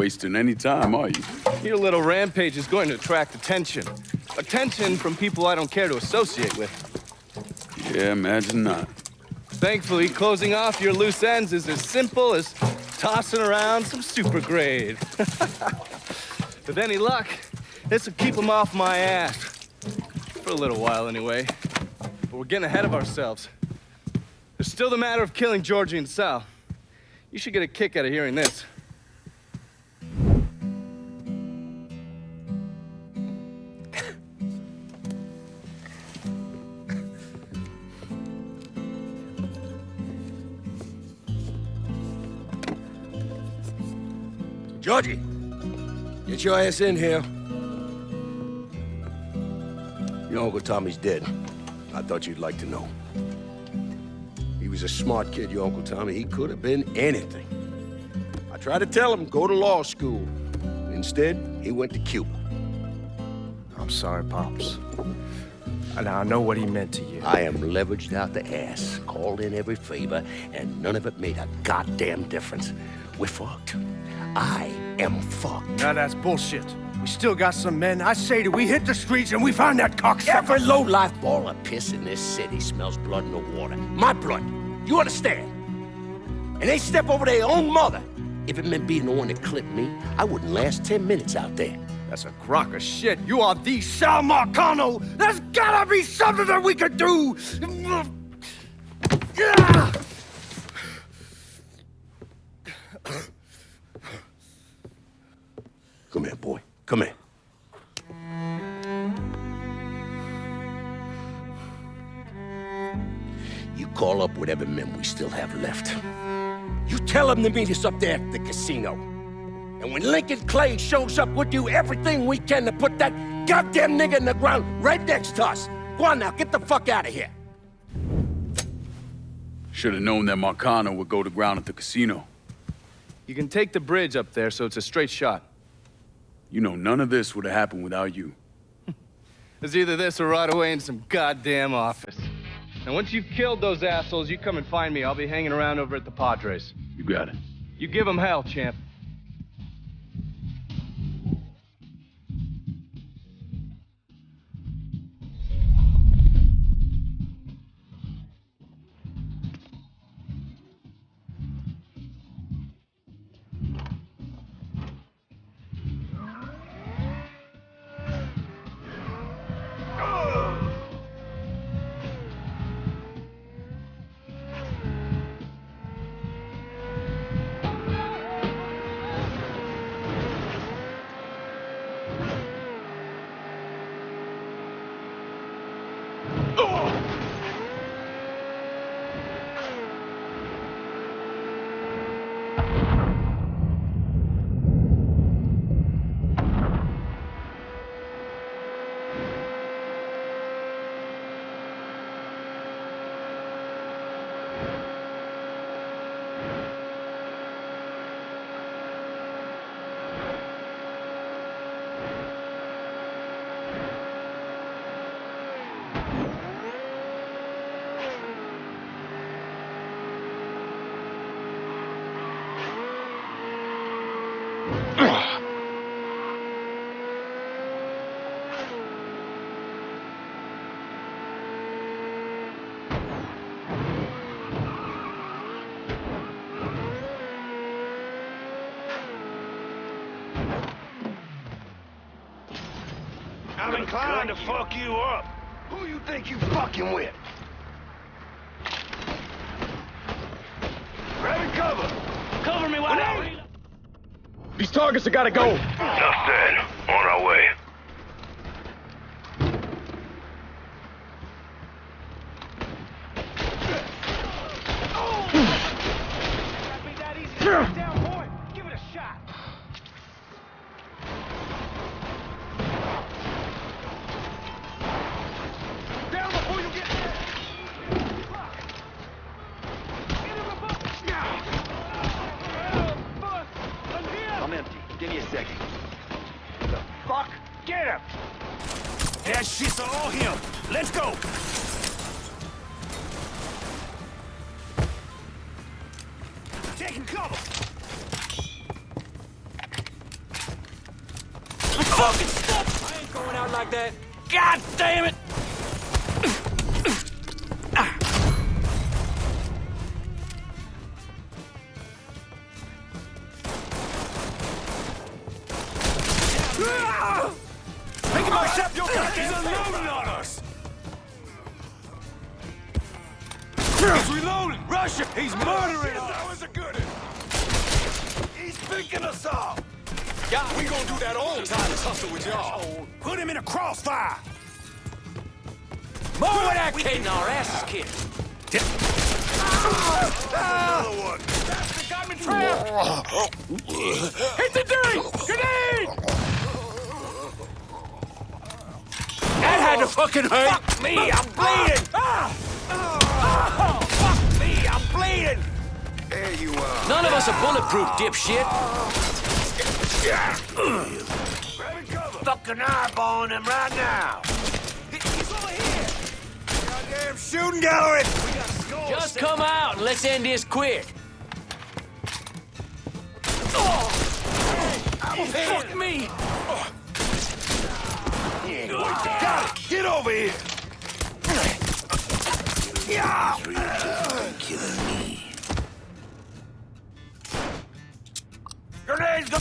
wasting any time, are you? Your little rampage is going to attract attention. Attention from people I don't care to associate with. Yeah, imagine not. Thankfully, closing off your loose ends is as simple as tossing around some super grade. With any luck, this will keep them off my ass. For a little while, anyway. But we're getting ahead of ourselves. There's still the matter of killing Georgie and Sal. You should get a kick out of hearing this. Georgie, get your ass in here. Your Uncle Tommy's dead. I thought you'd like to know. He was a smart kid, your Uncle Tommy. He could have been anything. I tried to tell him, go to law school. Instead, he went to Cuba. I'm sorry, Pops. And I know what he meant to you. I am leveraged out the ass, called in every favor, and none of it made a goddamn difference. We're fucked. I am fucked. Now that's bullshit. We still got some men. I say that we hit the streets and we find that cocksucker. Every low-life ball of piss in this city smells blood in the water. My blood. You understand? And they step over their own mother. If it meant being the one that clipped me, I wouldn't last 10 minutes out there. That's a crock of shit. You are the Sal Marcano. There's gotta be something that we could do. Come here, boy. Come here. You call up whatever men we still have left. You tell them to meet us up there at the casino. And when Lincoln Clay shows up, we'll do everything we can to put that goddamn nigga in the ground right next to us. Go on now, get the fuck out of here. Should have known that Marcano would go to ground at the casino. You can take the bridge up there, so it's a straight shot. You know, none of this would have happened without you. It's either this or right away in some goddamn office. And once you've killed those assholes, you come and find me. I'll be hanging around over at the Padres. You got it. You give them hell, champ. I'm inclined to fuck you up. Who you think you fucking with? Grab cover. Cover me while I... These targets have gotta go. Enough said. On our way. That shit's all him. Let's go. Taking cover. fucking stop! I ain't going out like that. God damn it! Making myself your he's unloading on us! He's reloading! Russia! He's murdering us! That was a good one! He's picking us off! Yeah, we gonna do that all the time to tussle with y'all. Put him in a crossfire! More of that kid in our asses kicked. Another one! That's the gunman trap! Hit the dirt! Grenade! That had to fucking hurt! Fuck me, I'm bleeding! Fuck me, I'm bleeding! There you are. None of us are bulletproof, dipshit. Grab cover! Fucking eyeballing him right now. He's over here! Goddamn shooting gallery! We got scores. Just come out and let's end this quick. Fuck me! Got it! Get over here! Yeah! Killing me. Grenades go!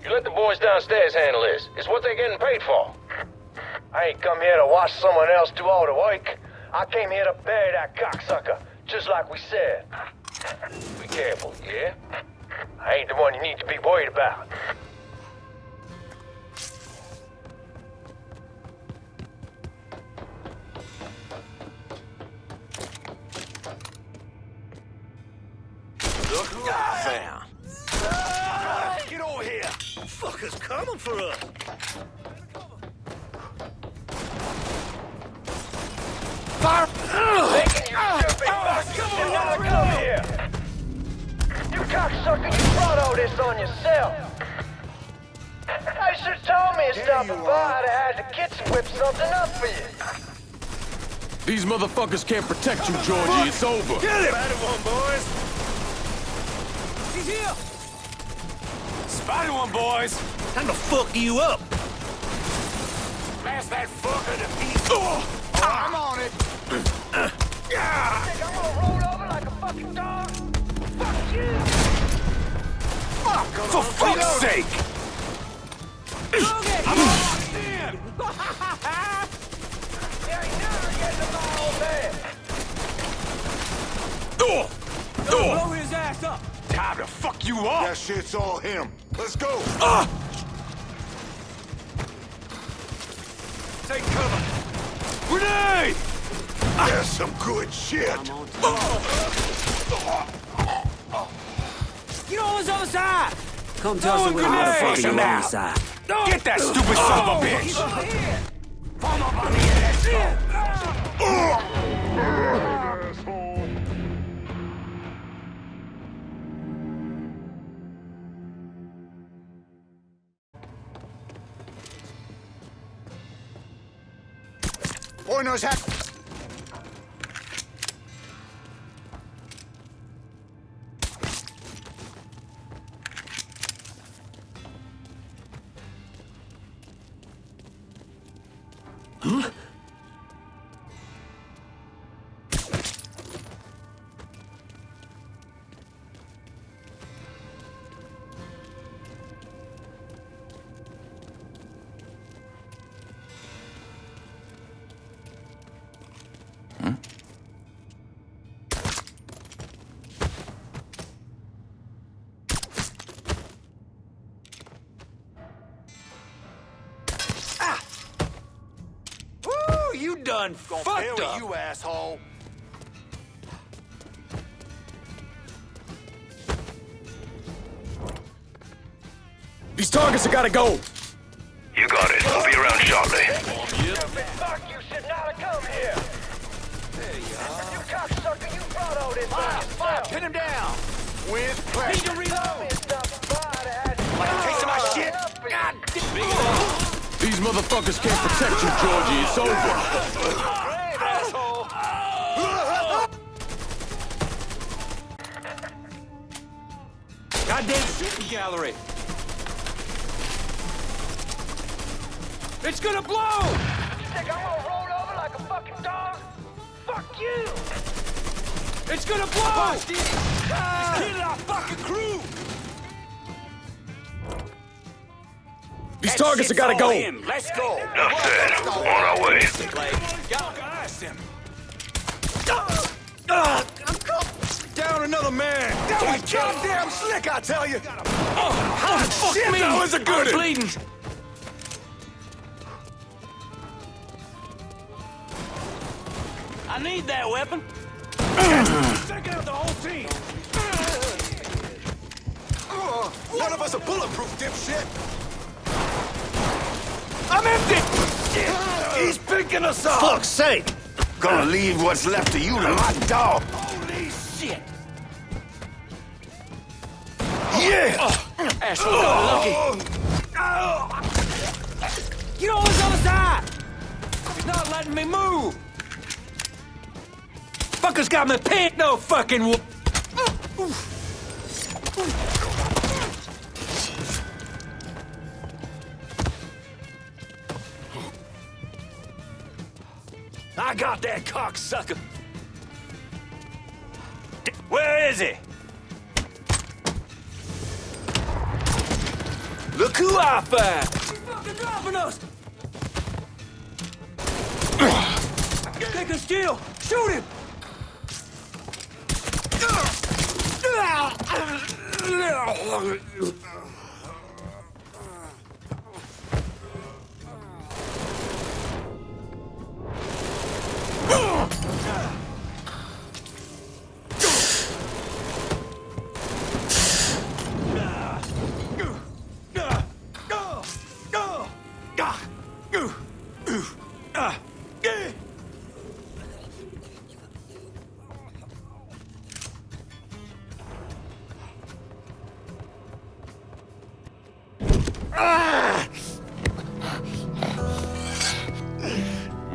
You let the boys downstairs handle this. It's what they're getting paid for. I ain't come here to watch someone else do all the work. I came here to bury that cocksucker, just like we said. Be careful, yeah? I ain't the one you need to be worried about. Look who I found. Get over here! Fuckers coming for us! Fire! Making you stupid fuck! You should not come here! You cocksucker, you brought all this on yourself! I should have told me to stop by. I'd have had the kids whip something up for you. These motherfuckers can't protect you, Georgie. It's over. Get him! Spotted one, boys! He's here! Spotted one, boys! Time to fuck you up! Smash that fucker to pieces! I'm on it! Think I'm gonna roll over like a fucking dog? Fuck you! For fuck's sake! I'm locked in! There ain't never getting my old man. Blow his ass up! Time to fuck you up! That shit's all him. Let's go. Take cover! Grenade! That's some good shit. Get on his other side! Come tell us what motherfucker you're on now. the side. Get that stupid son of a bitch! Form up on the ass! Boy knows how. Woo, you done fucked up! you asshole! These targets have gotta go. You got it. I'll be around shortly. Stupid fuck, you should not have come here. There you are. You cocksucker, you brought all this on yourself. Pin him down! With pleasure. Need to reload! Taste of my shit! God damn! These motherfuckers can't protect you, Georgie. It's over. Great, asshole. goddamn shooting gallery. It's gonna blow! Think I'm gonna roll over like a fucking dog? Fuck you! It's gonna blow! It's killing our fucking crew! These targets have gotta go! Let's go! Enough said. On our way. Down another man! That was goddamn slick, I tell you! Fuck shit, me! that was a good I'm one. bleeding! I need that weapon. Taking out the whole team! None of us are bulletproof, dipshit! I'm empty! He's picking us up! Fuck's sake! Gonna leave what's left of you to my dog. Holy shit! Yeah! Asshole got lucky. Get on his other side! He's not letting me move! Fucker's got me pinned, no fucking wo- I got that cocksucker! Where is he? Look who I found! He's fucking dropping us! Take a steal! Shoot him!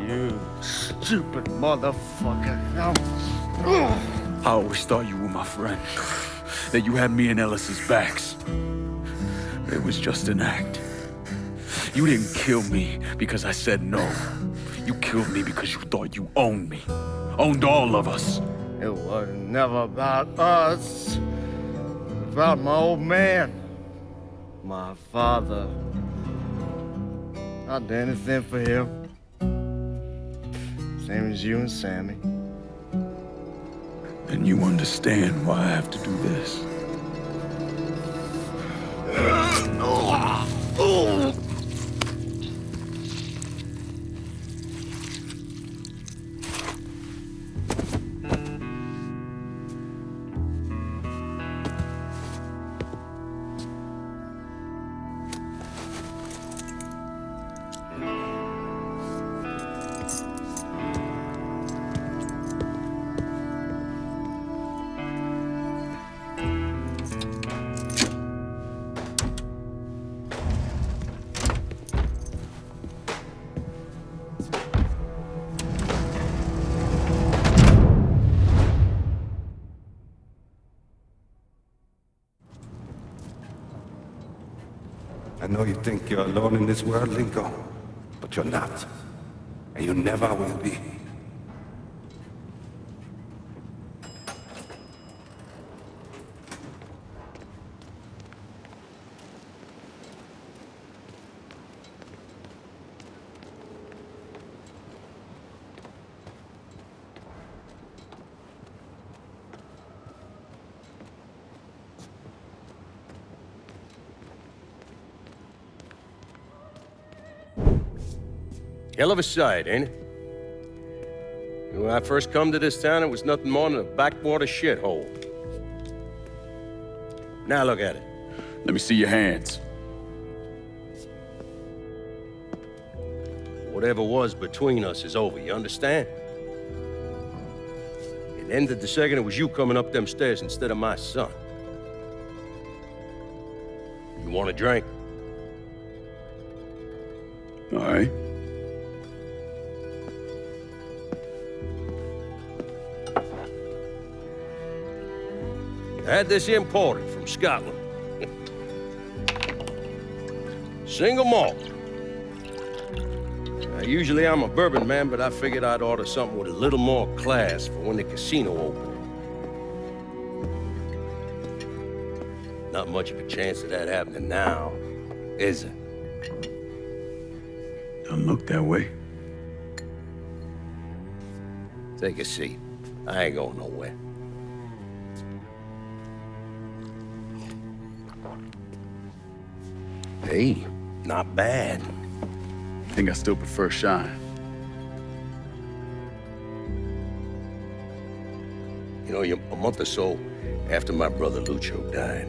You stupid motherfucker. I always thought you were my friend. That you had me and Ellis's backs. It was just an act. You didn't kill me because I said no. You killed me because you thought you owned me. Owned all of us. It was never about us. It was about my old man. My father. I'd do anything for him. Same as you and Sammy. And you understand why I have to do this. I know you think you're alone in this world, Linko, but you're not. And you never will be. Hell of a sight, ain't it? When I first come to this town, it was nothing more than a backwater shithole. Now look at it. Let me see your hands. Whatever was between us is over, you understand? It ended the second it was you coming up them stairs instead of my son. You want a drink? All right. I had this imported from Scotland. Single malt. Usually I'm a bourbon man, but I figured I'd order something with a little more class for when the casino opened. Not much of a chance of that happening now, is it? Don't look that way. Take a seat. I ain't going nowhere. Hey, not bad. I think I still prefer Shine. You know, a month or so after my brother Lucio died,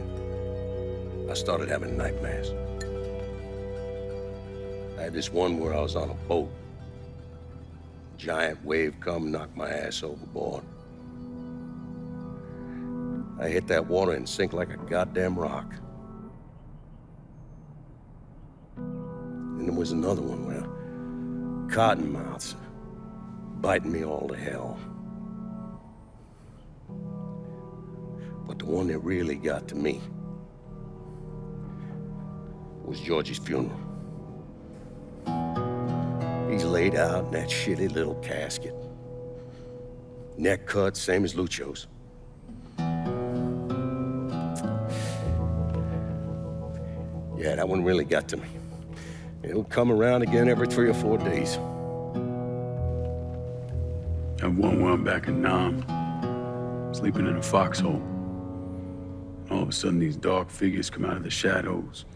I started having nightmares. I had this one where I was on a boat. Giant wave come, knocked my ass overboard. I hit that water and sink like a goddamn rock. And there was another one where cottonmouths biting me all to hell. But the one that really got to me was Georgie's funeral. He's laid out in that shitty little casket. Neck cut, same as Lucio's. Yeah, that one really got to me. It'll come around again every 3 or 4 days. I have one where I'm back in Nam, sleeping in a foxhole. All of a sudden, these dark figures come out of the shadows.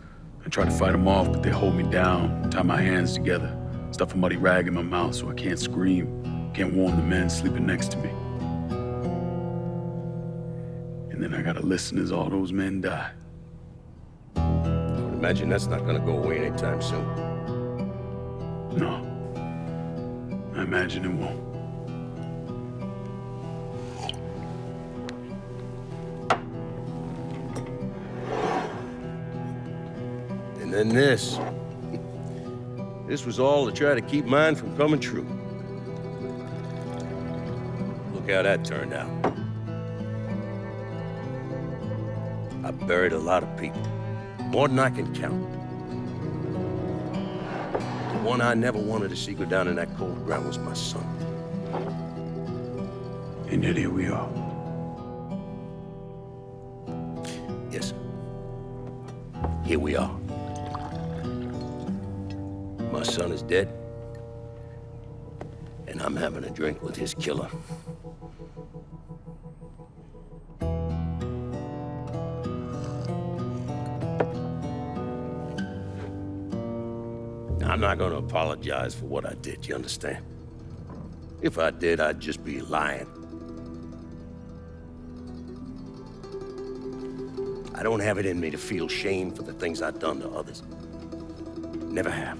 I try to fight them off, but they hold me down, tie my hands together, stuff a muddy rag in my mouth so I can't scream, can't warn the men sleeping next to me. And then I gotta listen as all those men die. I would imagine that's not gonna go away anytime soon. No. I imagine it won't. And then this. This was all to try to keep mine from coming true. Look how that turned out. I buried a lot of people. More than I can count. The one I never wanted to see go down in that cold ground was my son. And yet here we are. Yes. Here we are. My son is dead, and I'm having a drink with his killer. Now, I'm not gonna apologize for what I did, you understand? If I did, I'd just be lying. I don't have it in me to feel shame for the things I've done to others. Never have.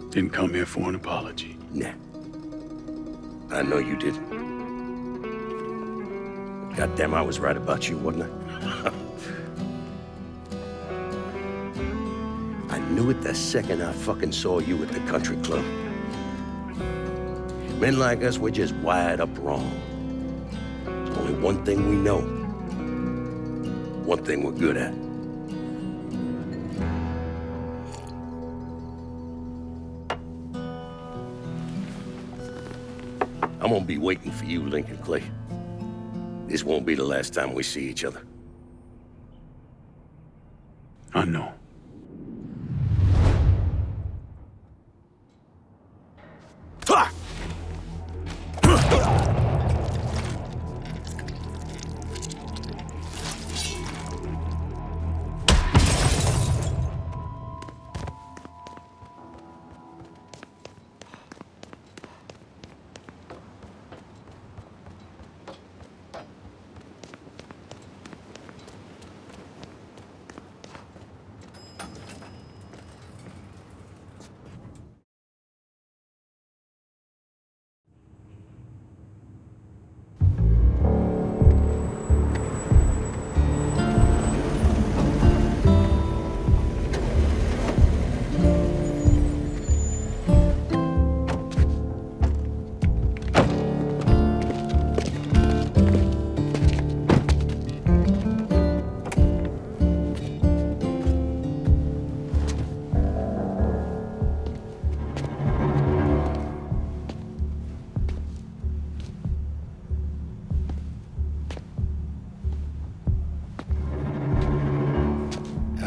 Didn't come here for an apology. Nah. I know you didn't. Goddamn, I was right about you, wasn't I? I knew it the second I fucking saw you at the country club. Men like us, we're just wired up wrong. There's only one thing we know. One thing we're good at. I'm gonna be waiting for you, Lincoln Clay. This won't be the last time we see each other. I know.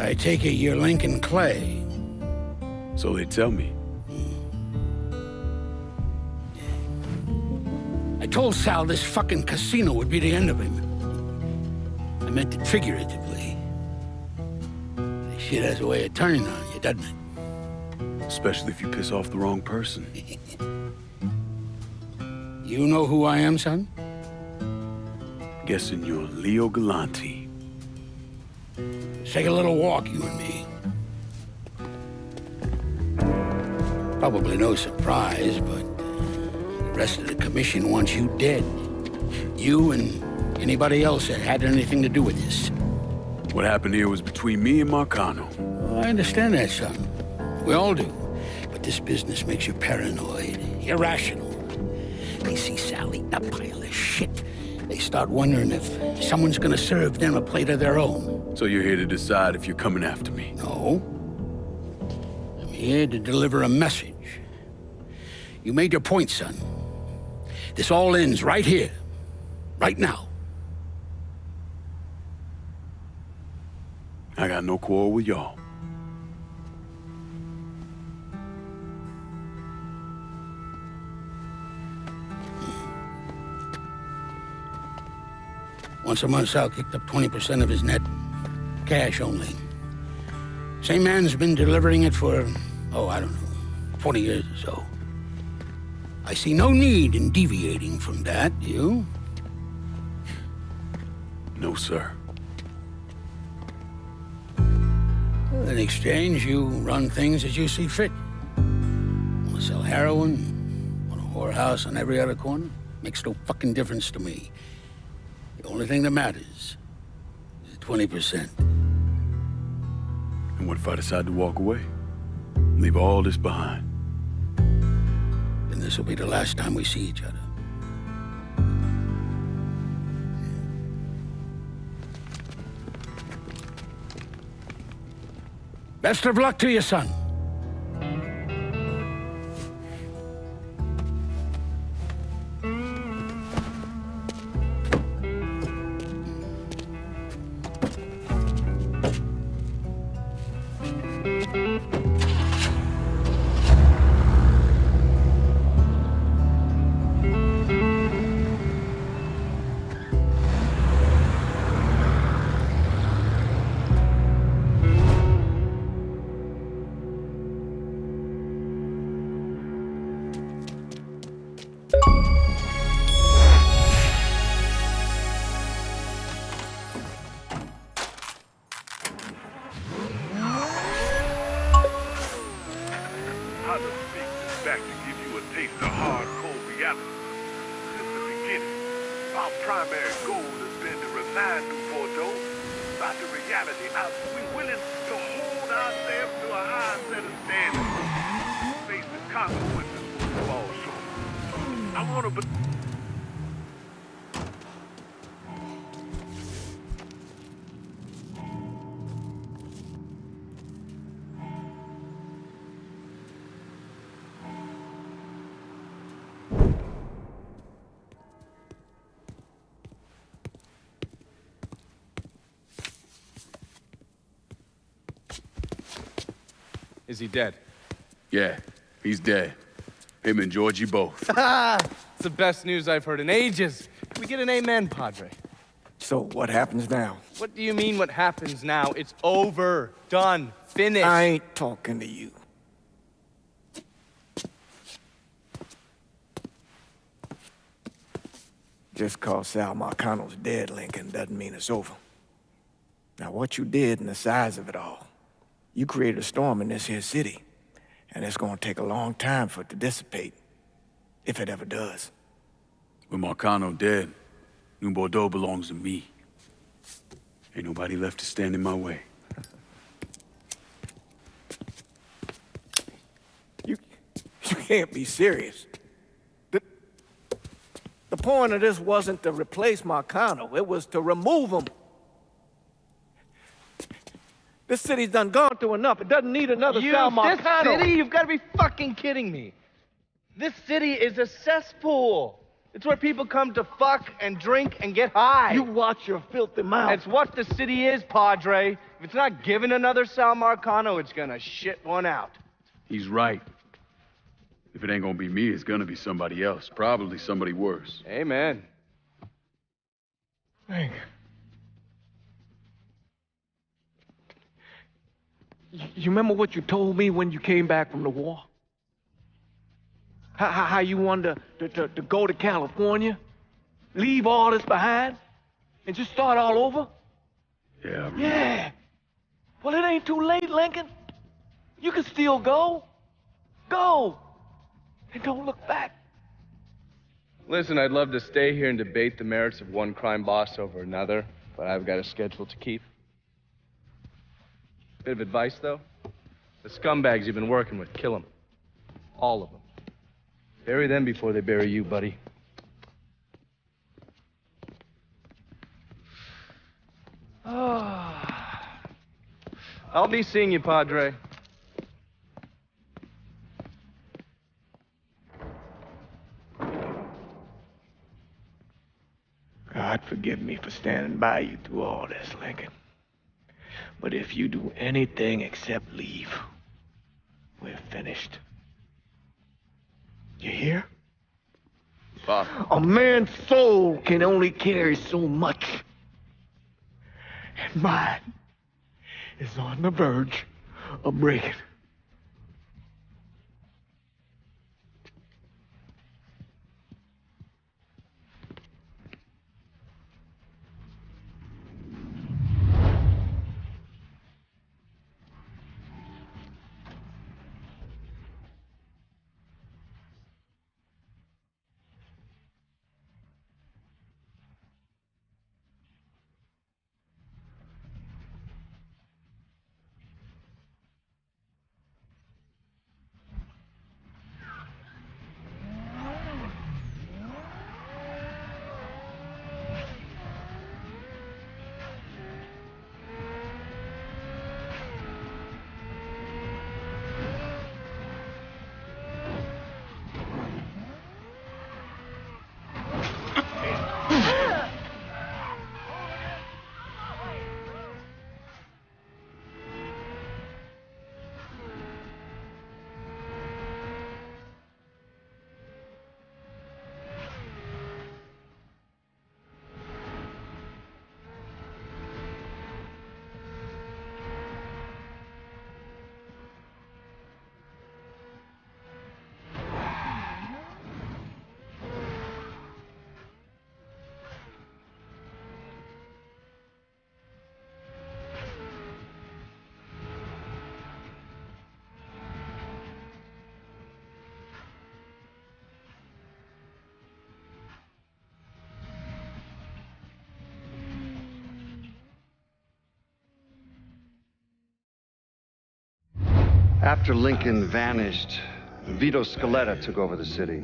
I take it you're Lincoln Clay. So they tell me. I told Sal this fucking casino would be the end of him. I meant it figuratively. This shit has a way of turning on you, doesn't it? Especially if you piss off the wrong person. You know who I am, son? Guessing you're Leo Galante. Let's take a little walk, you and me. Probably no surprise, but the rest of the commission wants you dead. You and anybody else that had anything to do with this. What happened here was between me and Marcano. Well, I understand that, son. We all do. But this business makes you paranoid, irrational. They see Sally, a pile of shit. They start wondering if someone's gonna serve them a plate of their own. So you're here to decide if you're coming after me? No. I'm here to deliver a message. You made your point, son. This all ends right here, right now. I got no quarrel with y'all. Once a month, Sal kicked up 20% of his net. Cash only. Same man's been delivering it for, I don't know, 20 years or so. I see no need in deviating from that, you? No, sir. Well, in exchange, you run things as you see fit. Want to sell heroin? Want a whorehouse on every other corner? Makes no fucking difference to me. The only thing that matters is 20%. And what if I decide to walk away? Leave all this behind? Then this will be the last time we see each other. Best of luck to you, son. Back to give you a taste of hardcore reality. Since the beginning, our primary goal has been to remind New Bordeaux about the reality of we're willing to hold ourselves to a high set of standards, face the consequences when we fall short. I want to Is he dead? Yeah, he's dead. Him and Georgie both. It's the best news I've heard in ages. Can we get an amen, Padre? So what happens now? What do you mean what happens now? It's over. Done. Finished. I ain't talking to you. Just cause Sal Marcano's dead, Lincoln, doesn't mean it's over. Now, what you did and the size of it all, you created a storm in this here city, and it's gonna take a long time for it to dissipate, if it ever does. With Marcano dead, New Bordeaux belongs to me. Ain't nobody left to stand in my way. You can't be serious. The point of this wasn't to replace Marcano, it was to remove him. This city's done gone through enough. It doesn't need another Sal Marcano. This city? You've got to be fucking kidding me. This city is a cesspool. It's where people come to fuck and drink and get high. You watch your filthy mouth. It's what the city is, Padre. If it's not giving another Sal Marcano, it's gonna shit one out. He's right. If it ain't gonna be me, it's gonna be somebody else. Probably somebody worse. Amen. Hank. You remember what you told me when you came back from the war? How you wanted to go to California, leave all this behind, and just start all over? Yeah. Yeah. Well, it ain't too late, Lincoln. You can still go. Go. And don't look back. Listen, I'd love to stay here and debate the merits of one crime boss over another, but I've got a schedule to keep. Bit of advice, though. The scumbags you've been working with, kill them. All of them. Bury them before they bury you, buddy. I'll be seeing you, Padre. God forgive me for standing by you through all this, Lincoln. But if you do anything except leave, we're finished. You hear? Bob. A man's soul can only carry so much. And mine is on the verge of breaking. After Lincoln vanished, Vito Scaletta took over the city.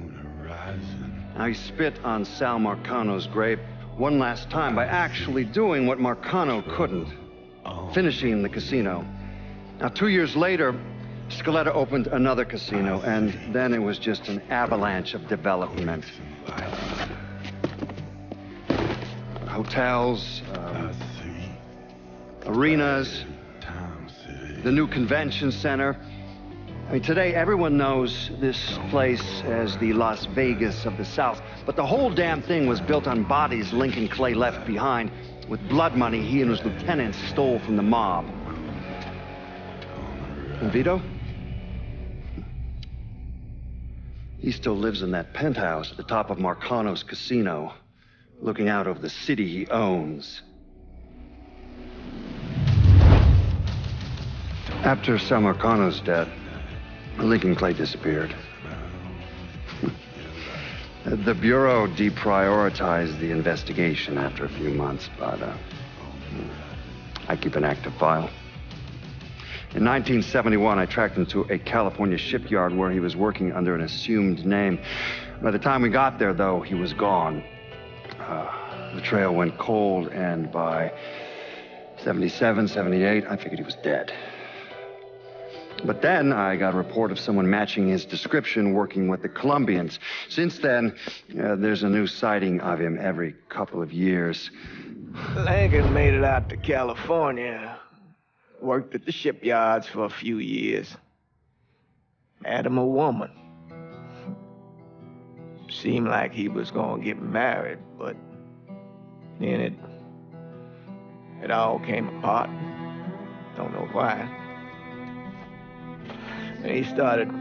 Now he spit on Sal Marcano's grave one last time by actually doing what Marcano couldn't, finishing the casino. Now 2 years later, Scaletta opened another casino, and then it was just an avalanche of development. Hotels, arenas, the new convention center. I mean, today everyone knows this place as the Las Vegas of the South, but the whole damn thing was built on bodies Lincoln Clay left behind with blood money he and his lieutenants stole from the mob. And Vito? He still lives in that penthouse at the top of Marcano's casino, looking out over the city he owns. After Sal Marcano's death, Lincoln Clay disappeared. The Bureau deprioritized the investigation after a few months, but I keep an active file. In 1971, I tracked him to a California shipyard where he was working under an assumed name. By the time we got there, though, he was gone. The trail went cold, and by 77, 78, I figured he was dead. But then I got a report of someone matching his description working with the Colombians. Since then, there's a new sighting of him every couple of years. Lincoln made it out to California. Worked at the shipyards for a few years. Had him a woman. Seemed like he was gonna get married, but then it all came apart. Don't know why. And he started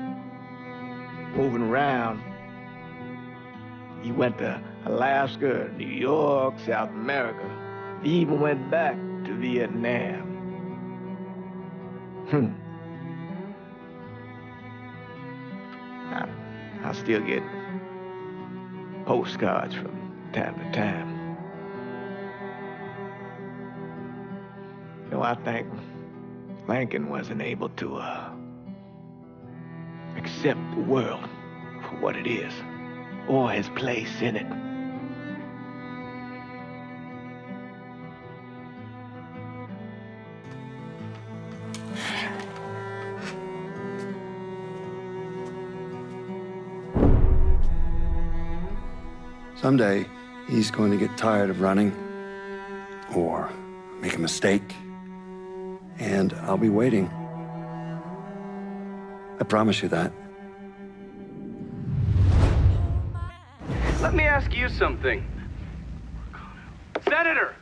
moving around. He went to Alaska, New York, South America. He even went back to Vietnam. I still get postcards from time to time. You know, I think Lincoln wasn't able to accept the world for what it is, or his place in it. Someday, he's going to get tired of running, or make a mistake, and I'll be waiting. I promise you that. Let me ask you something. Senator!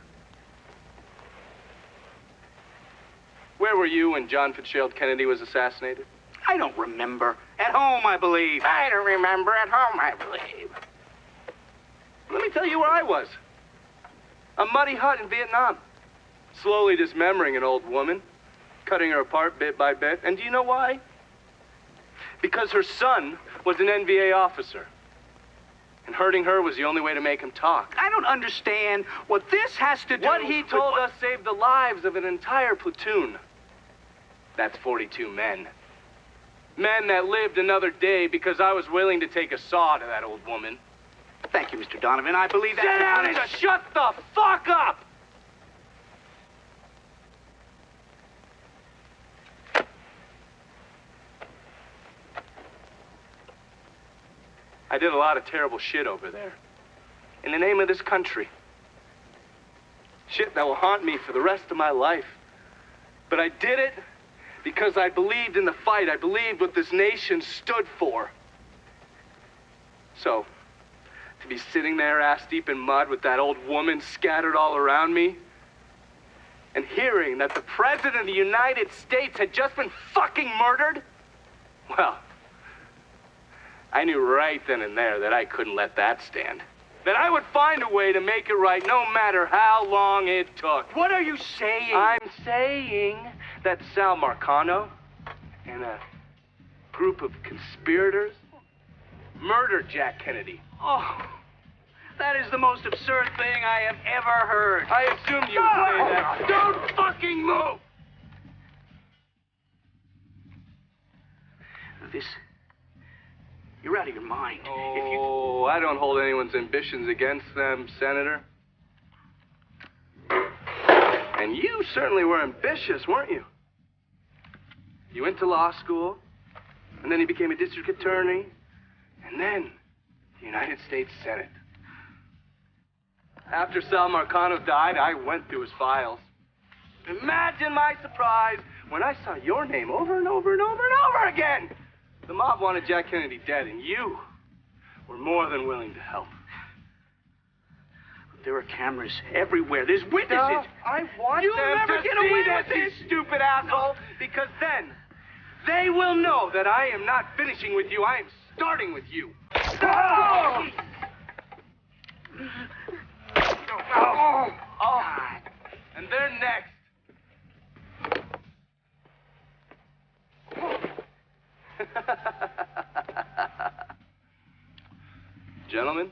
Where were you when John Fitzgerald Kennedy was assassinated? I don't remember. At home, I believe. I don't remember. At home, I believe. Let me tell you where I was. A muddy hut in Vietnam. Slowly dismembering an old woman, cutting her apart bit by bit. And do you know why? Because her son was an NVA officer. And hurting her was the only way to make him talk. I don't understand what this has to do. What he told us saved the lives of an entire platoon. That's 42 men. Men that lived another day because I was willing to take a saw to that old woman. Thank you, Mr. Donovan. I believe that. Sit down and shut the fuck up! I did a lot of terrible shit over there. In the name of this country. Shit that will haunt me for the rest of my life. But I did it because I believed in the fight. I believed what this nation stood for. So, to be sitting there ass deep in mud with that old woman scattered all around me, and hearing that the President of the United States had just been fucking murdered, well, I knew right then and there that I couldn't let that stand. That I would find a way to make it right no matter how long it took. What are you saying? I'm saying that Sal Marcano and a group of conspirators murdered Jack Kennedy. Oh, that is the most absurd thing I have ever heard. I assumed you would say that. Don't fucking move! You're out of your mind. Oh, I don't hold anyone's ambitions against them, Senator. And you certainly were ambitious, weren't you? You went to law school, and then you became a district attorney, and then the United States Senate. After Sal Marcano died, I went through his files. Imagine my surprise when I saw your name over and over and over and over again. The mob wanted Jack Kennedy dead, and you were more than willing to help. There are cameras everywhere. There's witnesses. No, I want You'll them never to get see away this, with you this. stupid asshole, because then they will know that I am not finishing with you. I am starting with you. Oh! Oh! And they're next. Gentlemen.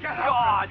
God!